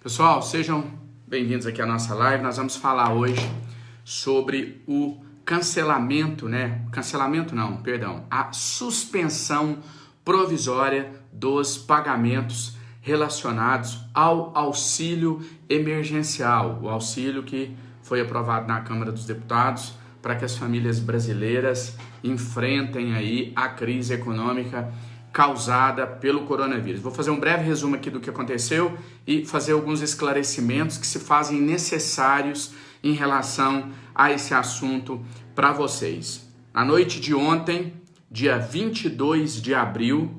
Pessoal, sejam bem-vindos aqui à nossa live. Nós vamos falar hoje sobre o a suspensão provisória dos pagamentos relacionados ao auxílio emergencial, o auxílio que foi aprovado na Câmara dos Deputados para que as famílias brasileiras enfrentem aí a crise econômica causada pelo coronavírus. Vou fazer um breve resumo aqui do que aconteceu e fazer alguns esclarecimentos que se fazem necessários em relação a esse assunto para vocês. Na noite de ontem, dia 22 de abril,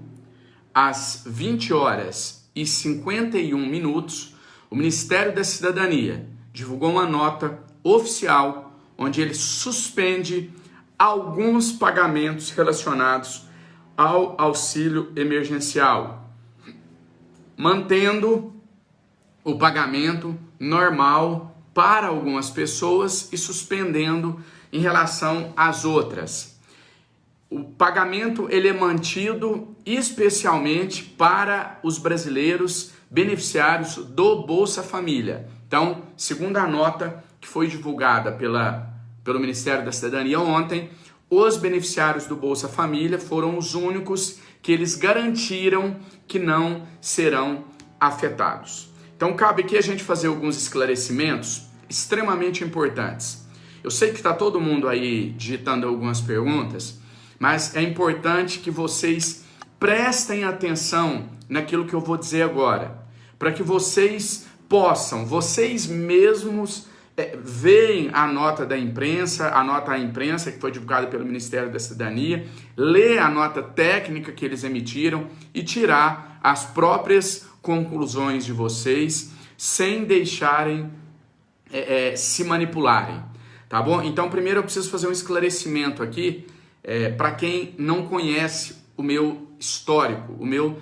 às 20h51, o Ministério da Cidadania divulgou uma nota oficial onde ele suspende alguns pagamentos relacionados ao auxílio emergencial, mantendo o pagamento normal para algumas pessoas e suspendendo em relação às outras. O pagamento ele é mantido especialmente para os brasileiros beneficiários do Bolsa Família. Então, segundo a nota que foi divulgada pelo Ministério da Cidadania ontem, os beneficiários do Bolsa Família foram os únicos que eles garantiram que não serão afetados. Então, cabe aqui a gente fazer alguns esclarecimentos extremamente importantes. Eu sei que está todo mundo aí digitando algumas perguntas, mas é importante que vocês prestem atenção naquilo que eu vou dizer agora, para que vocês possam, vocês mesmos, veem a nota da imprensa, que foi divulgada pelo Ministério da Cidadania, ler a nota técnica que eles emitiram e tirar as próprias conclusões de vocês, sem deixarem se manipularem, tá bom? Então, primeiro eu preciso fazer um esclarecimento aqui, para quem não conhece o meu histórico, o meu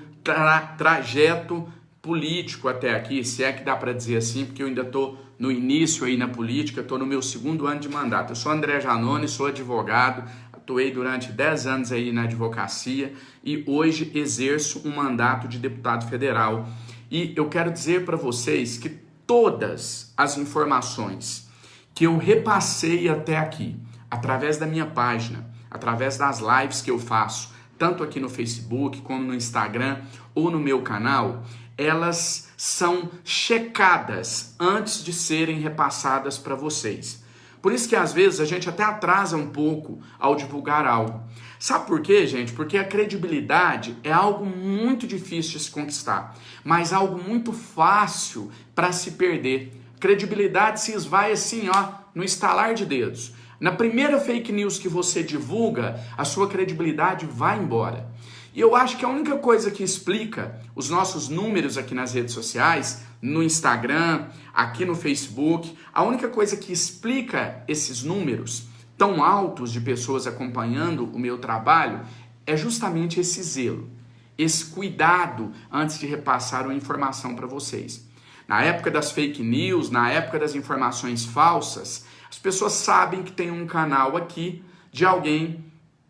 trajeto político até aqui, se é que dá para dizer assim, porque eu ainda estou no início aí na política, estou no meu 2º ano de mandato. Eu sou André Janone, sou advogado, atuei durante 10 anos aí na advocacia e hoje exerço um mandato de deputado federal. E eu quero dizer para vocês que todas as informações que eu repassei até aqui, através da minha página, através das lives que eu faço, tanto aqui no Facebook como no Instagram ou no meu canal, elas são checadas antes de serem repassadas para vocês. Por isso que às vezes a gente até atrasa um pouco ao divulgar algo. Sabe por quê, gente? Porque a credibilidade é algo muito difícil de se conquistar, mas algo muito fácil para se perder. Credibilidade se esvai assim, ó, no estalar de dedos. Na primeira fake news que você divulga, a sua credibilidade vai embora. E eu acho que a única coisa que explica os nossos números aqui nas redes sociais, no Instagram, aqui no Facebook, a única coisa que explica esses números tão altos de pessoas acompanhando o meu trabalho é justamente esse zelo, esse cuidado antes de repassar uma informação para vocês. Na época das fake news, na época das informações falsas, as pessoas sabem que tem um canal aqui de alguém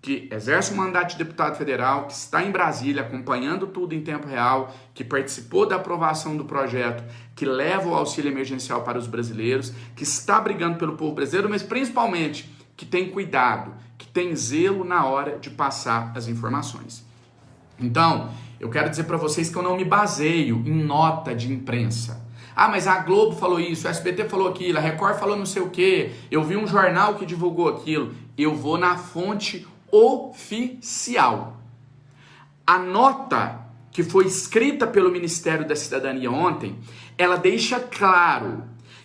que exerce um mandato de deputado federal, que está em Brasília acompanhando tudo em tempo real, que participou da aprovação do projeto, que leva o auxílio emergencial para os brasileiros, que está brigando pelo povo brasileiro, mas principalmente que tem cuidado, que tem zelo na hora de passar as informações. Então, eu quero dizer para vocês que eu não me baseio em nota de imprensa. Ah, mas a Globo falou isso, o SBT falou aquilo, a Record falou não sei o quê, eu vi um jornal que divulgou aquilo. Eu vou na fonte oficial. A nota que foi escrita pelo Ministério da Cidadania ontem, ela deixa claro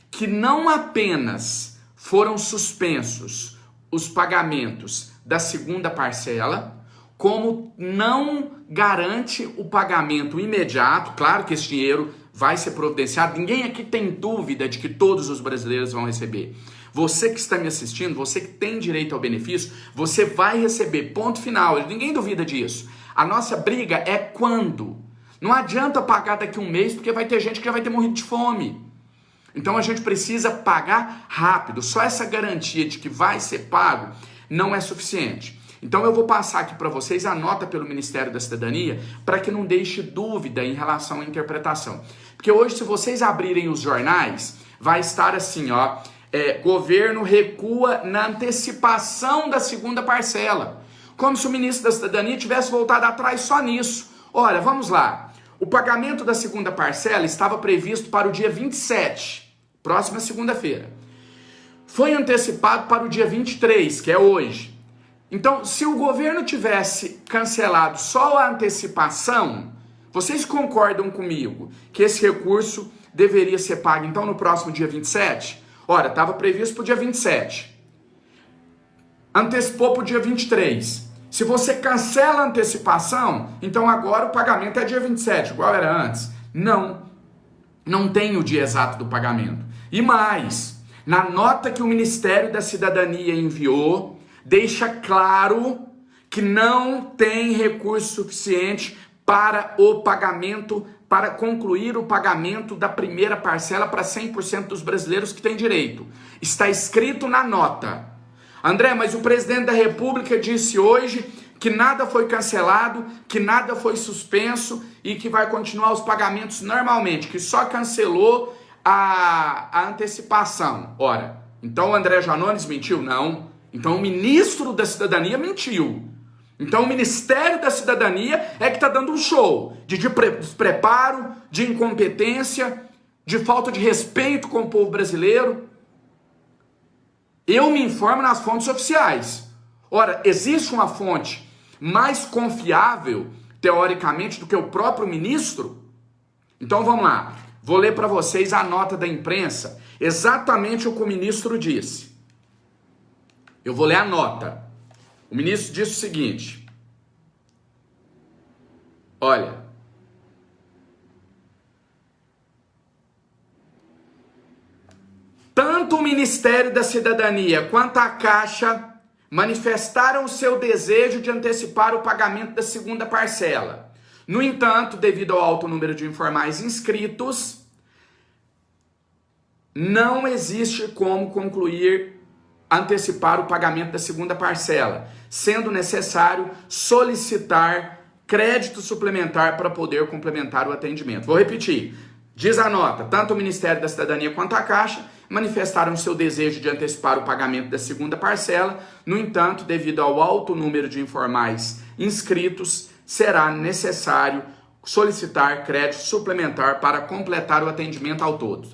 que não apenas foram suspensos os pagamentos da segunda parcela, como não garante o pagamento imediato. Claro que esse dinheiro vai ser providenciado, ninguém aqui tem dúvida de que todos os brasileiros vão receber. Você que está me assistindo, você que tem direito ao benefício, você vai receber, ponto final, ninguém duvida disso. A nossa briga é quando. Não adianta pagar daqui a um mês, porque vai ter gente que já vai ter morrido de fome. Então a gente precisa pagar rápido. Só essa garantia de que vai ser pago não é suficiente. Então eu vou passar aqui para vocês a nota pelo Ministério da Cidadania para que não deixe dúvida em relação à interpretação. Porque hoje, se vocês abrirem os jornais, vai estar assim, ó, governo recua na antecipação da segunda parcela. Como se o ministro da Cidadania tivesse voltado atrás só nisso. Olha, vamos lá. O pagamento da segunda parcela estava previsto para o dia 27, próxima segunda-feira. Foi antecipado para o dia 23, que é hoje. Então, se o governo tivesse cancelado só a antecipação, vocês concordam comigo que esse recurso deveria ser pago, então, no próximo dia 27? Ora, estava previsto para o dia 27. Antecipou para o dia 23. Se você cancela a antecipação, então agora o pagamento é dia 27, igual era antes. Não tem o dia exato do pagamento. E mais, na nota que o Ministério da Cidadania enviou, deixa claro que não tem recurso suficiente para o pagamento, para concluir o pagamento da primeira parcela para 100% dos brasileiros que têm direito. Está escrito na nota. André, mas o presidente da República disse hoje que nada foi cancelado, que nada foi suspenso e que vai continuar os pagamentos normalmente, que só cancelou a antecipação. Ora, então o André Janones mentiu? Não. Então o ministro da Cidadania mentiu. Então o Ministério da Cidadania é que está dando um show de despreparo, de incompetência, de falta de respeito com o povo brasileiro. Eu me informo nas fontes oficiais. Ora, existe uma fonte mais confiável, teoricamente, do que o próprio ministro? Então vamos lá. Vou ler para vocês a nota da imprensa, exatamente o que o ministro disse. Eu vou ler a nota. O ministro disse o seguinte: olha, tanto o Ministério da Cidadania quanto a Caixa manifestaram o seu desejo de antecipar o pagamento da segunda parcela. No entanto, devido ao alto número de informais inscritos, não existe como antecipar o pagamento da segunda parcela, sendo necessário solicitar crédito suplementar para poder complementar o atendimento. Vou repetir. Diz a nota, tanto o Ministério da Cidadania quanto a Caixa manifestaram seu desejo de antecipar o pagamento da segunda parcela. No entanto, devido ao alto número de informais inscritos, será necessário solicitar crédito suplementar para completar o atendimento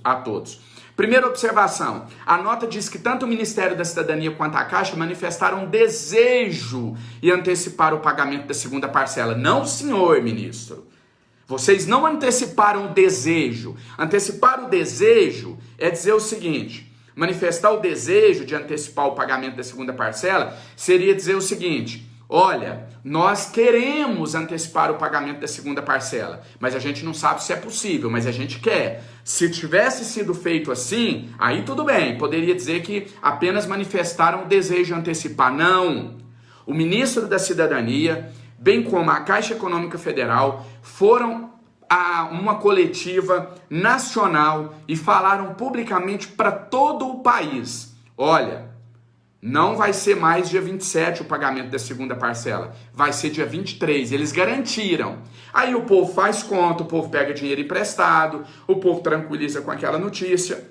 a todos. Primeira observação, a nota diz que tanto o Ministério da Cidadania quanto a Caixa manifestaram desejo em antecipar o pagamento da segunda parcela. Não, senhor ministro. Vocês não anteciparam o desejo. Antecipar o desejo é dizer o seguinte: manifestar o desejo de antecipar o pagamento da segunda parcela seria dizer o seguinte: olha, nós queremos antecipar o pagamento da segunda parcela, mas a gente não sabe se é possível, mas a gente quer. Se tivesse sido feito assim, aí tudo bem, poderia dizer que apenas manifestaram o desejo de antecipar. Não. O ministro da Cidadania, bem como a Caixa Econômica Federal, foram a uma coletiva nacional e falaram publicamente para todo o país: olha, não vai ser mais dia 27 o pagamento da segunda parcela, vai ser dia 23, eles garantiram. Aí o povo faz conta, o povo pega dinheiro emprestado, o povo tranquiliza com aquela notícia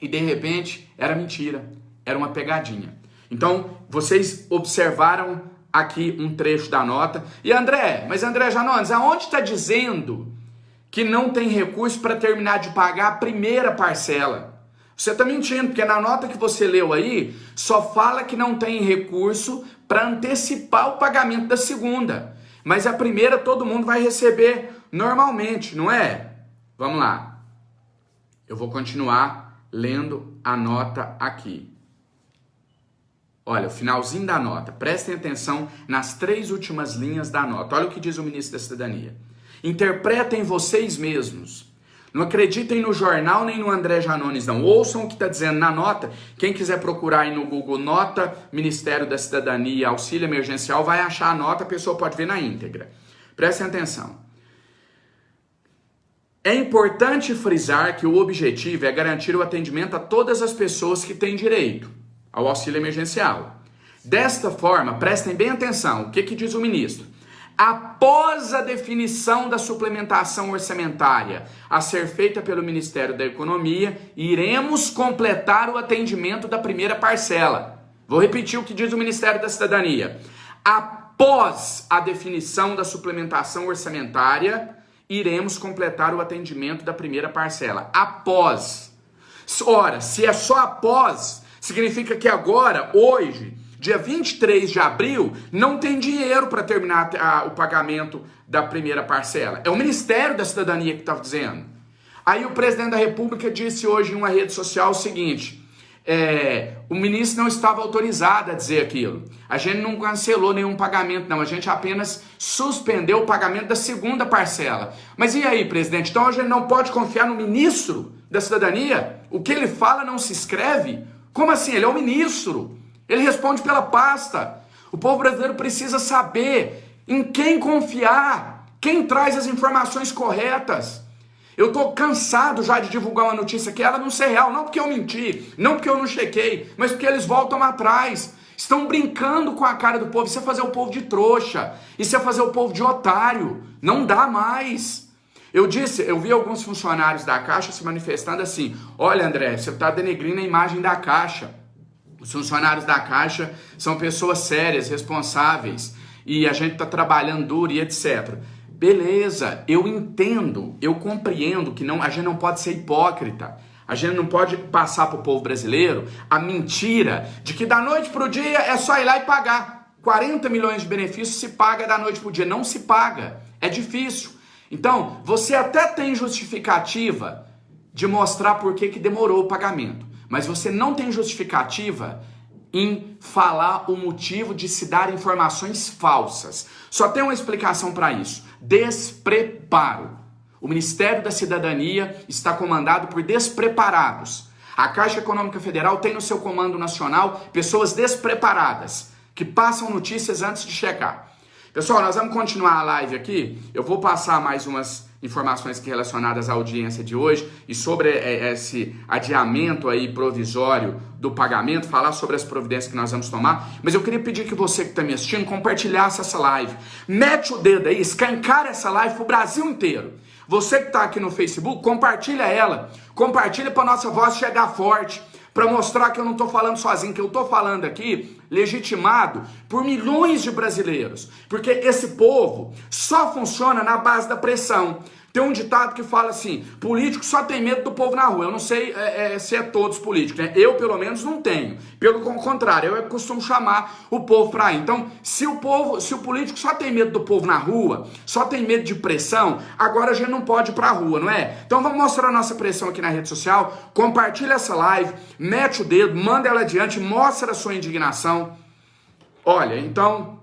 e de repente era mentira, era uma pegadinha. Então vocês observaram aqui um trecho da nota. E André Janones, aonde está dizendo que não tem recurso para terminar de pagar a primeira parcela? Você está mentindo, porque na nota que você leu aí, só fala que não tem recurso para antecipar o pagamento da segunda. Mas a primeira todo mundo vai receber normalmente, não é? Vamos lá. Eu vou continuar lendo a nota aqui. Olha, o finalzinho da nota. Prestem atenção nas 3 últimas linhas da nota. Olha o que diz o ministro da Cidadania. Interpretem vocês mesmos. Não acreditem no jornal nem no André Janones, não. Ouçam o que está dizendo na nota. Quem quiser procurar aí no Google nota, Ministério da Cidadania, auxílio emergencial, vai achar a nota, a pessoa pode ver na íntegra. Prestem atenção. É importante frisar que o objetivo é garantir o atendimento a todas as pessoas que têm direito ao auxílio emergencial, Desta forma, prestem bem atenção, o que diz o ministro? Após a definição da suplementação orçamentária a ser feita pelo Ministério da Economia, iremos completar o atendimento da primeira parcela. Vou repetir o que diz o Ministério da Cidadania. Após a definição da suplementação orçamentária, iremos completar o atendimento da primeira parcela. Após. Ora, se é só após, significa que agora, hoje, dia 23 de abril, não tem dinheiro para terminar o pagamento da primeira parcela. É o Ministério da Cidadania que está dizendo. Aí o presidente da República disse hoje em uma rede social o seguinte: o ministro não estava autorizado a dizer aquilo. A gente não cancelou nenhum pagamento, não. A gente apenas suspendeu o pagamento da segunda parcela. Mas e aí, presidente? Então a gente não pode confiar no ministro da Cidadania? O que ele fala não se escreve? Como assim? Ele é o ministro. Ele responde pela pasta. O povo brasileiro precisa saber em quem confiar, quem traz as informações corretas. Eu estou cansado já de divulgar uma notícia que ela não ser real, não porque eu menti, não porque eu não chequei, mas porque eles voltam atrás. Estão brincando com a cara do povo. Isso é fazer o povo de trouxa, isso é fazer o povo de otário. Não dá mais. Eu vi alguns funcionários da Caixa se manifestando assim: olha, André, você está denegrindo a imagem da Caixa. Os funcionários da Caixa são pessoas sérias, responsáveis, e a gente está trabalhando duro e etc. Beleza, eu entendo, eu compreendo que a gente não pode ser hipócrita. A gente não pode passar para o povo brasileiro a mentira de que da noite para o dia é só ir lá e pagar. 40 milhões de benefícios se paga da noite para o dia. Não se paga, é difícil. Então, você até tem justificativa de mostrar por que demorou o pagamento, mas você não tem justificativa em falar o motivo de se dar informações falsas. Só tem uma explicação para isso: despreparo. O Ministério da Cidadania está comandado por despreparados. A Caixa Econômica Federal tem no seu comando nacional pessoas despreparadas, que passam notícias antes de checar. Pessoal, nós vamos continuar a live aqui. Eu vou passar mais umas informações relacionadas à audiência de hoje e sobre esse adiamento aí provisório do pagamento, falar sobre as providências que nós vamos tomar. Mas eu queria pedir que você que está me assistindo compartilhasse essa live. Mete o dedo aí, escancara essa live para o Brasil inteiro. Você que está aqui no Facebook, compartilha ela. Compartilha para nossa voz chegar forte, para mostrar que eu não estou falando sozinho, que eu estou falando aqui legitimado por milhões de brasileiros. Porque esse povo só funciona na base da pressão. Tem um ditado que fala assim: político só tem medo do povo na rua. Eu não sei se é todos políticos, né? Eu, pelo menos, não tenho. Pelo contrário, eu costumo chamar o povo para ir. Então, se o político só tem medo do povo na rua, só tem medo de pressão, agora a gente não pode ir para a rua, não é? Então vamos mostrar a nossa pressão aqui na rede social. Compartilha essa live, mete o dedo, manda ela adiante, mostra a sua indignação. Olha, então,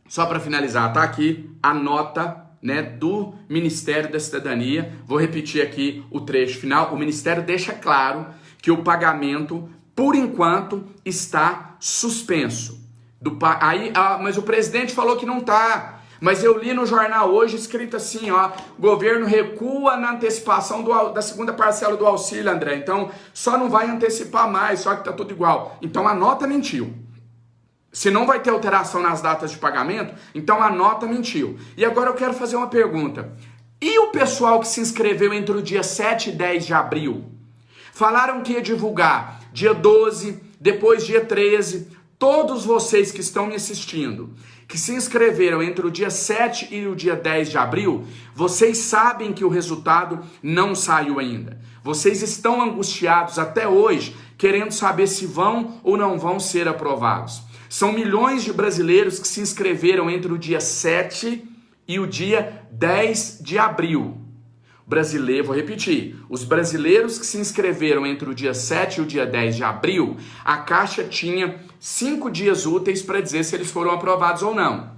só para finalizar, tá aqui a nota, né, do Ministério da Cidadania. Vou repetir aqui o trecho final. O Ministério deixa claro que o pagamento, por enquanto, está suspenso. Mas o presidente falou que não está. Mas eu li no jornal hoje escrito assim, ó: governo recua na antecipação da segunda parcela do auxílio, André. Então, só não vai antecipar mais, só que tá tudo igual. Então, a nota mentiu. Se não vai ter alteração nas datas de pagamento, então a nota mentiu. E agora eu quero fazer uma pergunta. E o pessoal que se inscreveu entre o dia 7 e 10 de abril? Falaram que ia divulgar dia 12, depois dia 13. Todos vocês que estão me assistindo, que se inscreveram entre o dia 7 e o dia 10 de abril, vocês sabem que o resultado não saiu ainda. Vocês estão angustiados até hoje, querendo saber se vão ou não vão ser aprovados. São milhões de brasileiros que se inscreveram entre o dia 7 e o dia 10 de abril. Vou repetir, os brasileiros que se inscreveram entre o dia 7 e o dia 10 de abril, a Caixa tinha 5 dias úteis para dizer se eles foram aprovados ou não.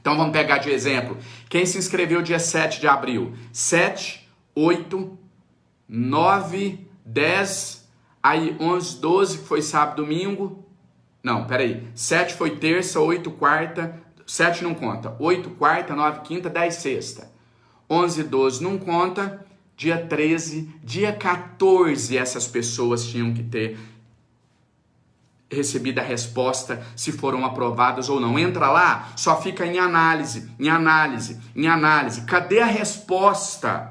Então vamos pegar de exemplo, quem se inscreveu dia 7 de abril? 7, 8, 9, 10, aí 11, 12, que foi sábado, domingo. Não, peraí, 7 foi terça, 8 quarta, 7 não conta, 8 quarta, 9 quinta, 10 sexta, 11 12 não conta, dia 13, dia 14 essas pessoas tinham que ter recebida a resposta se foram aprovadas ou não. Entra lá, só fica em análise, em análise, em análise. Cadê a resposta,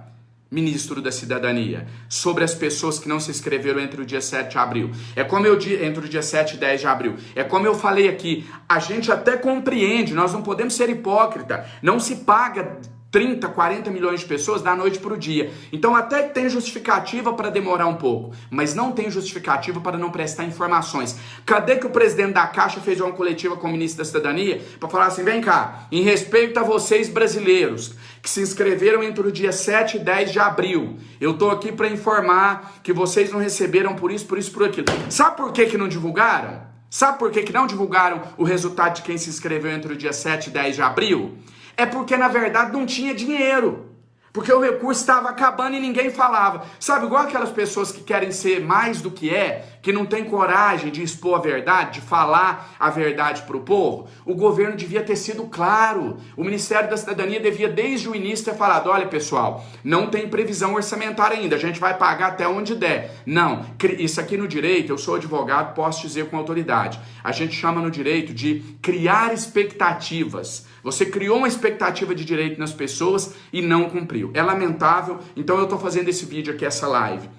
ministro da Cidadania, sobre as pessoas que não se inscreveram entre o dia 7 de abril? É como eu disse, entre o dia 7 e 10 de abril. É como eu falei aqui, a gente até compreende, nós não podemos ser hipócrita. Não se paga 30, 40 milhões de pessoas da noite para o dia. Então até tem justificativa para demorar um pouco, mas não tem justificativa para não prestar informações. Cadê que o presidente da Caixa fez uma coletiva com o ministro da Cidadania para falar assim, vem cá, em respeito a vocês brasileiros que se inscreveram entre o dia 7 e 10 de abril, eu tô aqui para informar que vocês não receberam por isso, por aquilo. Sabe por que não divulgaram? Sabe por que não divulgaram o resultado de quem se inscreveu entre o dia 7 e 10 de abril? É porque, na verdade, não tinha dinheiro. Porque o recurso estava acabando e ninguém falava. Sabe, igual aquelas pessoas que querem ser mais do que é, que não tem coragem de expor a verdade, de falar a verdade para o povo. O governo devia ter sido claro. O Ministério da Cidadania devia, desde o início, ter falado, olha, pessoal, não tem previsão orçamentária ainda, a gente vai pagar até onde der. Não, isso aqui no direito, eu sou advogado, posso dizer com autoridade. A gente chama no direito de criar expectativas. Você criou uma expectativa de direito nas pessoas e não cumpriu. É lamentável, então eu estou fazendo esse vídeo aqui, essa live,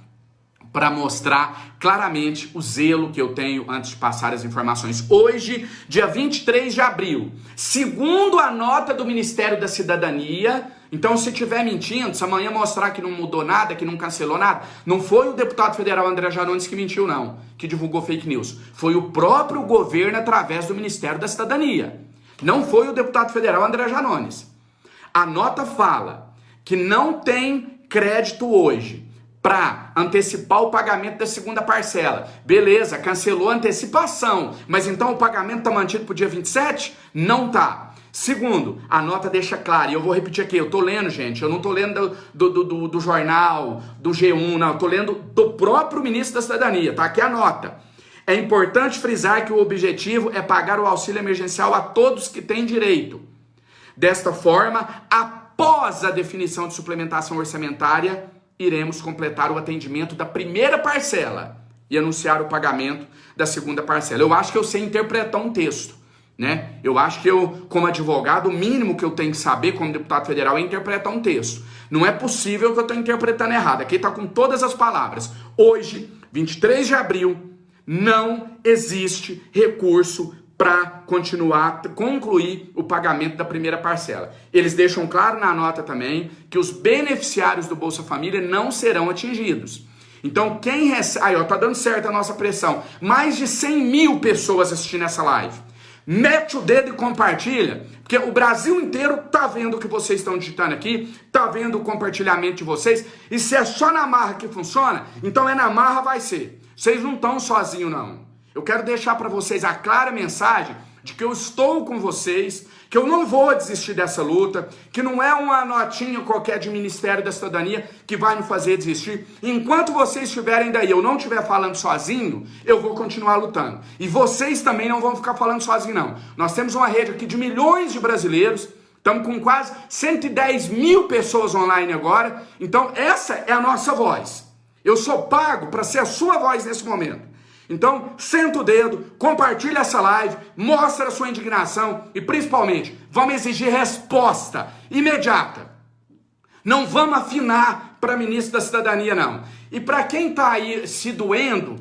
para mostrar claramente o zelo que eu tenho antes de passar as informações. Hoje, dia 23 de abril, segundo a nota do Ministério da Cidadania, então se estiver mentindo, se amanhã mostrar que não mudou nada, que não cancelou nada, não foi o deputado federal André Janones que mentiu não, que divulgou fake news. Foi o próprio governo através do Ministério da Cidadania. Não foi o deputado federal André Janones. A nota fala que não tem crédito hoje para antecipar o pagamento da segunda parcela. Beleza, cancelou a antecipação, mas então o pagamento está mantido para o dia 27? Não tá. Segundo, a nota deixa claro, e eu vou repetir aqui, eu tô lendo, gente, eu não tô lendo do jornal, do G1, não, eu tô lendo do próprio ministro da Cidadania, tá aqui a nota. É importante frisar que o objetivo é pagar o auxílio emergencial a todos que têm direito. Desta forma, após a definição de suplementação orçamentária, iremos completar o atendimento da primeira parcela e anunciar o pagamento da segunda parcela. Eu acho que eu sei interpretar um texto, né? Eu acho que eu, como advogado, o mínimo que eu tenho que saber como deputado federal é interpretar um texto. Não é possível que eu estou interpretando errado. Aqui está com todas as palavras. Hoje, 23 de abril, não existe recurso para concluir o pagamento da primeira parcela. Eles deixam claro na nota também que os beneficiários do Bolsa Família não serão atingidos. Então quem recebe... Aí, ó, tá dando certo a nossa pressão. Mais de 100 mil pessoas assistindo essa live. Mete o dedo e compartilha, porque o Brasil inteiro tá vendo o que vocês estão digitando aqui, tá vendo o compartilhamento de vocês, e se é só na marra que funciona, então é na marra vai ser. Vocês não estão sozinhos, não. Eu quero deixar para vocês a clara mensagem de que eu estou com vocês, que eu não vou desistir dessa luta, que não é uma notinha qualquer de Ministério da Cidadania que vai me fazer desistir. Enquanto vocês estiverem daí, eu não estiver falando sozinho, eu vou continuar lutando. E vocês também não vão ficar falando sozinho, não. Nós temos uma rede aqui de milhões de brasileiros, estamos com quase 110 mil pessoas online agora, então essa é a nossa voz. Eu sou pago para ser a sua voz nesse momento. Então, senta o dedo, compartilha essa live, mostra a sua indignação e, principalmente, vamos exigir resposta imediata. Não vamos afinar para ministro da Cidadania, não. E para quem está aí se doendo,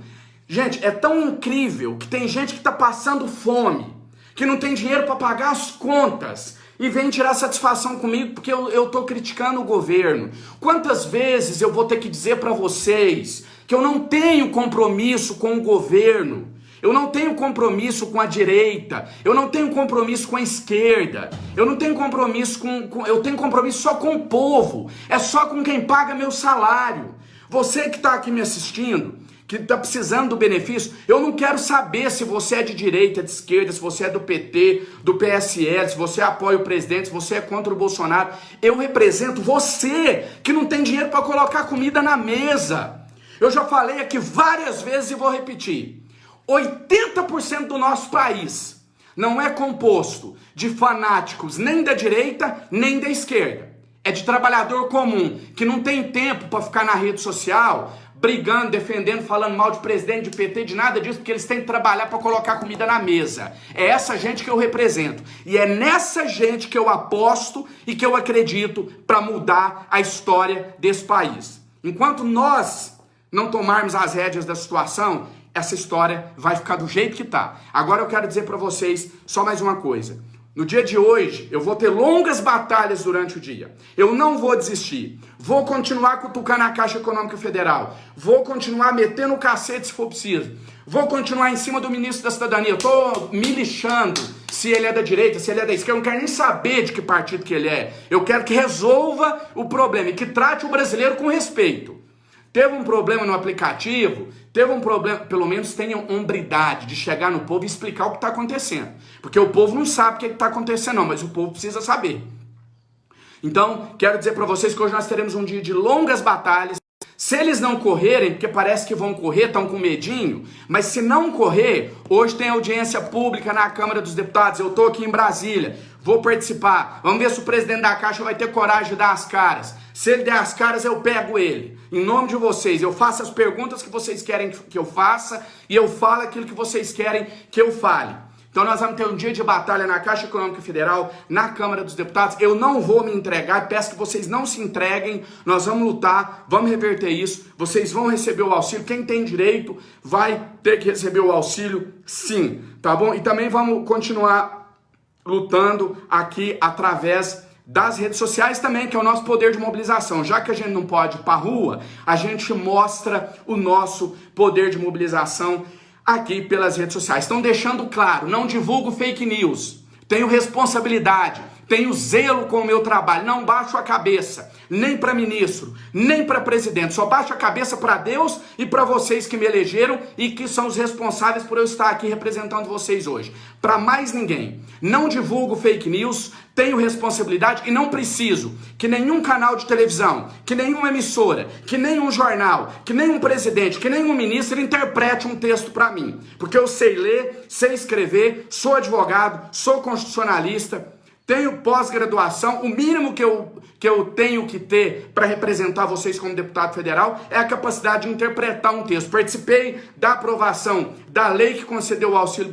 gente, é tão incrível que tem gente que está passando fome, que não tem dinheiro para pagar as contas, e vem tirar satisfação comigo porque eu estou criticando o governo. Quantas vezes eu vou ter que dizer para vocês que eu não tenho compromisso com o governo, eu não tenho compromisso com a direita, eu não tenho compromisso com a esquerda, eu não tenho compromisso eu tenho compromisso só com o povo, é só com quem paga meu salário. Você que está aqui me assistindo, que está precisando do benefício, eu não quero saber se você é de direita, de esquerda, se você é do PT, do PSL, se você apoia o presidente, se você é contra o Bolsonaro. Eu represento você que não tem dinheiro para colocar comida na mesa. Eu já falei aqui várias vezes e vou repetir. 80% do nosso país não é composto de fanáticos nem da direita, nem da esquerda. É de trabalhador comum, que não tem tempo para ficar na rede social brigando, defendendo, falando mal de presidente, de PT, de nada disso, porque eles têm que trabalhar para colocar comida na mesa. É essa gente que eu represento. E é nessa gente que eu aposto e que eu acredito para mudar a história desse país. Enquanto nós não tomarmos as rédeas da situação, essa história vai ficar do jeito que tá. Agora eu quero dizer para vocês só mais uma coisa. No dia de hoje, eu vou ter longas batalhas durante o dia. Eu não vou desistir. Vou continuar cutucando a Caixa Econômica Federal. Vou continuar metendo o cacete se for preciso. Vou continuar em cima do ministro da Cidadania. Eu tô me lixando se ele é da direita, se ele é da esquerda. Eu não quero nem saber de que partido que ele é. Eu quero que resolva o problema e que trate o brasileiro com respeito. Teve um problema no aplicativo, teve um problema, pelo menos tenha hombridade de chegar no povo e explicar o que está acontecendo. Porque o povo não sabe o que está acontecendo não, mas o povo precisa saber. Então, quero dizer para vocês que hoje nós teremos um dia de longas batalhas. Se eles não correrem, porque parece que vão correr, estão com medinho, mas se não correr, hoje tem audiência pública na Câmara dos Deputados, eu estou aqui em Brasília, vou participar, vamos ver se o presidente da Caixa vai ter coragem de dar as caras. Se ele der as caras, eu pego ele. Em nome de vocês, eu faço as perguntas que vocês querem que eu faça e eu falo aquilo que vocês querem que eu fale. Então nós vamos ter um dia de batalha na Caixa Econômica Federal, na Câmara dos Deputados. Eu não vou me entregar, peço que vocês não se entreguem. Nós vamos lutar, vamos reverter isso. Vocês vão receber o auxílio. Quem tem direito vai ter que receber o auxílio, sim, tá bom? E também vamos continuar lutando aqui através das redes sociais também, que é o nosso poder de mobilização. Já que a gente não pode ir para a rua, a gente mostra o nosso poder de mobilização aqui pelas redes sociais. Estão deixando claro, não divulgo fake news, tenho responsabilidade, tenho zelo com o meu trabalho, não baixo a cabeça, nem para ministro, nem para presidente, só baixo a cabeça para Deus e para vocês que me elegeram e que são os responsáveis por eu estar aqui representando vocês hoje. Para mais ninguém, não divulgo fake news, tenho responsabilidade e não preciso que nenhum canal de televisão, que nenhuma emissora, que nenhum jornal, que nenhum presidente, que nenhum ministro interprete um texto para mim. Porque eu sei ler, sei escrever, sou advogado, sou constitucionalista, tenho pós-graduação. O mínimo que eu tenho que ter para representar vocês como deputado federal é a capacidade de interpretar um texto. Participei da aprovação da lei que concedeu o auxílio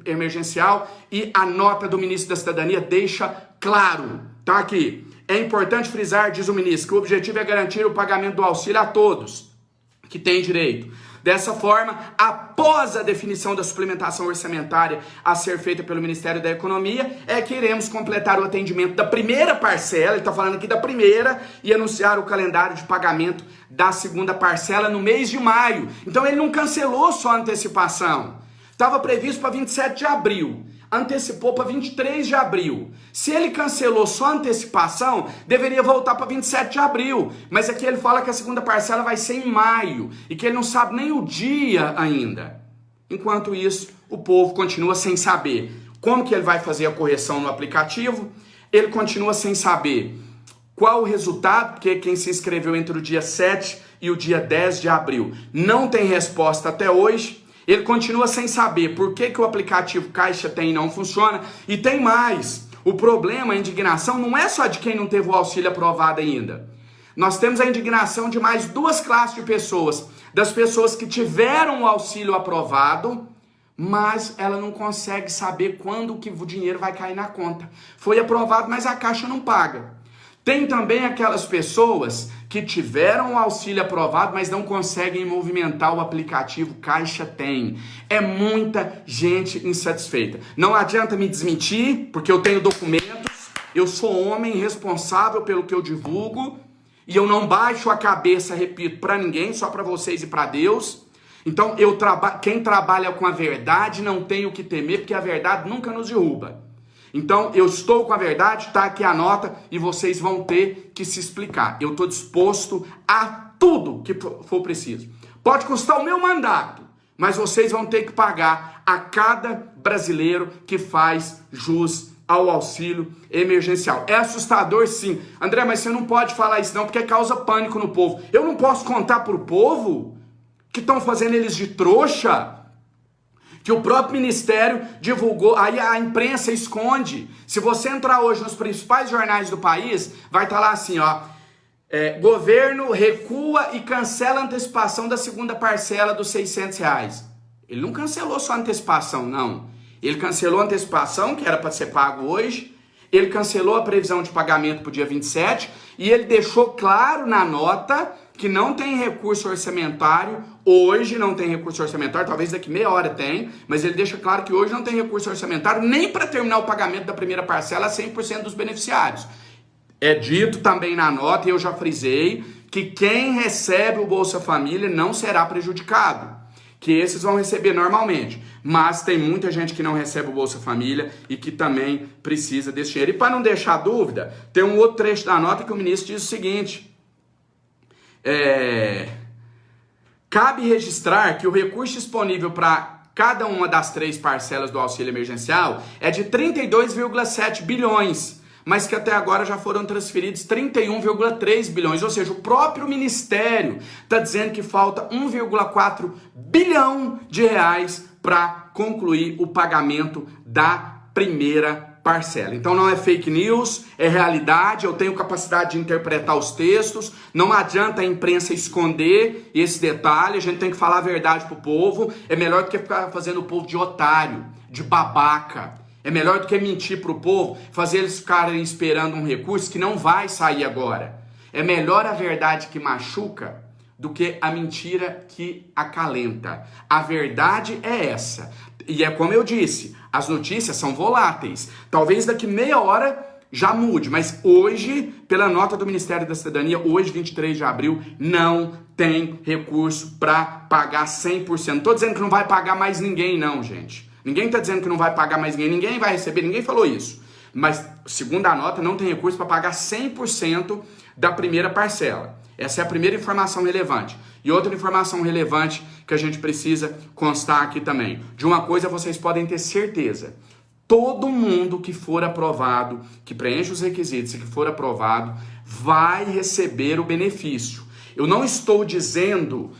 emergencial e a nota do ministro da Cidadania deixa claro, tá aqui. É importante frisar, diz o ministro, que o objetivo é garantir o pagamento do auxílio a todos que têm direito. Dessa forma, após a definição da suplementação orçamentária a ser feita pelo Ministério da Economia, é que iremos completar o atendimento da primeira parcela, ele está falando aqui da primeira, e anunciar o calendário de pagamento da segunda parcela no mês de maio. Então ele não cancelou só a antecipação, estava previsto para 27 de abril. Antecipou para 23 de abril. Se ele cancelou só a antecipação, deveria voltar para 27 de abril. Mas aqui ele fala que a segunda parcela vai ser em maio e que ele não sabe nem o dia ainda. Enquanto isso, o povo continua sem saber como que ele vai fazer a correção no aplicativo. Ele continua sem saber qual o resultado, porque quem se inscreveu entre o dia 7 e o dia 10 de abril não tem resposta até hoje. Ele continua sem saber por que o aplicativo Caixa Tem não funciona. E tem mais. O problema, a indignação, não é só de quem não teve o auxílio aprovado ainda. Nós temos a indignação de mais duas classes de pessoas. Das pessoas que tiveram o auxílio aprovado, mas ela não consegue saber quando que o dinheiro vai cair na conta. Foi aprovado, mas a Caixa não paga. Tem também aquelas pessoas que tiveram o auxílio aprovado, mas não conseguem movimentar o aplicativo Caixa Tem. É muita gente insatisfeita. Não adianta me desmentir, porque eu tenho documentos, eu sou homem responsável pelo que eu divulgo, e eu não baixo a cabeça, repito, para ninguém, só para vocês e para Deus. Então, quem trabalha com a verdade não tem o que temer, porque a verdade nunca nos derruba. Então, eu estou com a verdade, tá aqui a nota e vocês vão ter que se explicar. Eu estou disposto a tudo que for preciso. Pode custar o meu mandato, mas vocês vão ter que pagar a cada brasileiro que faz jus ao auxílio emergencial. É assustador, sim. André, mas você não pode falar isso não, porque causa pânico no povo. Eu não posso contar para o povo que estão fazendo eles de trouxa, que o próprio ministério divulgou, aí a imprensa esconde. Se você entrar hoje nos principais jornais do país, vai estar lá assim, ó, Governo recua e cancela a antecipação da segunda parcela dos R$600. Ele não cancelou só a antecipação, não. Ele cancelou a antecipação, que era para ser pago hoje, ele cancelou a previsão de pagamento para o dia 27 e ele deixou claro na nota que não tem recurso orçamentário, hoje não tem recurso orçamentário, talvez daqui meia hora tem, mas ele deixa claro que hoje não tem recurso orçamentário nem para terminar o pagamento da primeira parcela a 100% dos beneficiários. É dito também na nota, e eu já frisei, que quem recebe o Bolsa Família não será prejudicado, que esses vão receber normalmente, mas tem muita gente que não recebe o Bolsa Família e que também precisa desse dinheiro. E para não deixar dúvida, tem um outro trecho da nota que o ministro diz o seguinte: cabe registrar que o recurso disponível para cada uma das 3 parcelas do auxílio emergencial é de 32,7 bilhões, mas que até agora já foram transferidos 31,3 bilhões, ou seja, o próprio Ministério está dizendo que falta 1,4 bilhão de reais para concluir o pagamento da primeira parcela. Então não é fake news, é realidade, eu tenho capacidade de interpretar os textos, não adianta a imprensa esconder esse detalhe, a gente tem que falar a verdade pro povo, é melhor do que ficar fazendo o povo de otário, de babaca. É melhor do que mentir para o povo, fazer eles ficarem esperando um recurso que não vai sair agora. É melhor a verdade que machuca do que a mentira que acalenta. A verdade é essa. E é como eu disse, as notícias são voláteis. Talvez daqui meia hora já mude, mas hoje, pela nota do Ministério da Cidadania, hoje, 23 de abril, não tem recurso para pagar 100%. Não estou dizendo que não vai pagar mais ninguém, não, gente. Ninguém está dizendo que não vai pagar mais ninguém vai receber, ninguém falou isso. Mas, segundo a nota, não tem recurso para pagar 100% da primeira parcela. Essa é a primeira informação relevante. E outra informação relevante que a gente precisa constar aqui também. De uma coisa vocês podem ter certeza. Todo mundo que for aprovado, que preenche os requisitos e que for aprovado, vai receber o benefício. Eu não estou dizendo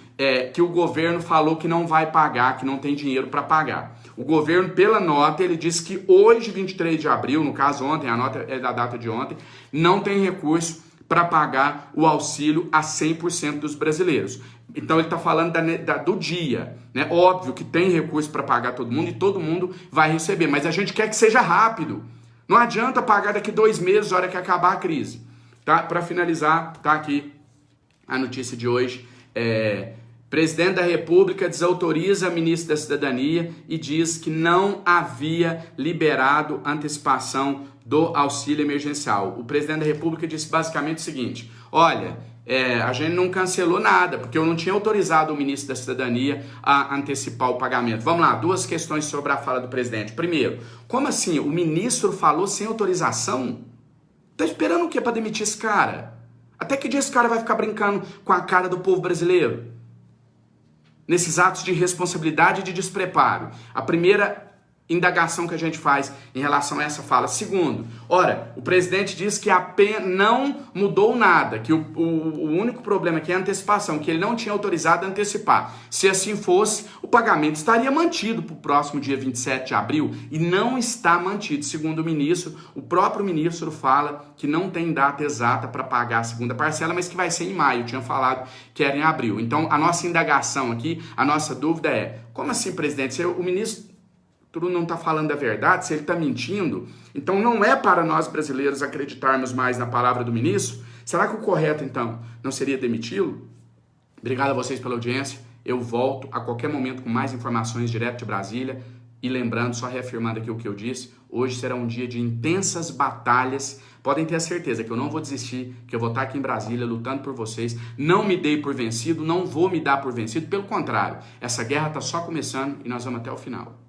que o governo falou que não vai pagar, que não tem dinheiro para pagar. O governo, pela nota, ele disse que hoje, 23 de abril, no caso ontem, a nota é da data de ontem, não tem recurso para pagar o auxílio a 100% dos brasileiros. Então ele está falando do dia, né? Óbvio que tem recurso para pagar todo mundo e todo mundo vai receber, mas a gente quer que seja rápido. Não adianta pagar daqui 2 meses, na hora que acabar a crise. Tá? Para finalizar, tá aqui a notícia de hoje. Presidente da República desautoriza a ministra da Cidadania e diz que não havia liberado antecipação do auxílio emergencial. O presidente da República disse basicamente o seguinte: olha, a gente não cancelou nada, porque eu não tinha autorizado o ministro da Cidadania a antecipar o pagamento. Vamos lá, 2 questões sobre a fala do presidente. Primeiro, como assim? O ministro falou sem autorização? Tá esperando o quê para demitir esse cara? Até que dia esse cara vai ficar brincando com a cara do povo brasileiro? Nesses atos de irresponsabilidade e de despreparo. A primeira indagação que a gente faz em relação a essa fala. Segundo, ora, o presidente diz que a PEN não mudou nada, que o único problema aqui é a antecipação, que ele não tinha autorizado a antecipar. Se assim fosse, o pagamento estaria mantido para o próximo dia 27 de abril e não está mantido. Segundo o ministro, o próprio ministro fala que não tem data exata para pagar a segunda parcela, mas que vai ser em maio. Eu tinha falado que era em abril. Então, a nossa indagação aqui, a nossa dúvida é: como assim, presidente? Se o ministro não está falando a verdade, se ele está mentindo, então não é para nós brasileiros acreditarmos mais na palavra do ministro? Será que o correto, então, não seria demiti-lo? Obrigado a vocês pela audiência. Eu volto a qualquer momento com mais informações direto de Brasília. E lembrando, só reafirmando aqui o que eu disse, hoje será um dia de intensas batalhas. Podem ter a certeza que eu não vou desistir, que eu vou estar aqui em Brasília lutando por vocês. Não me dei por vencido, não vou me dar por vencido. Pelo contrário, essa guerra está só começando e nós vamos até o final.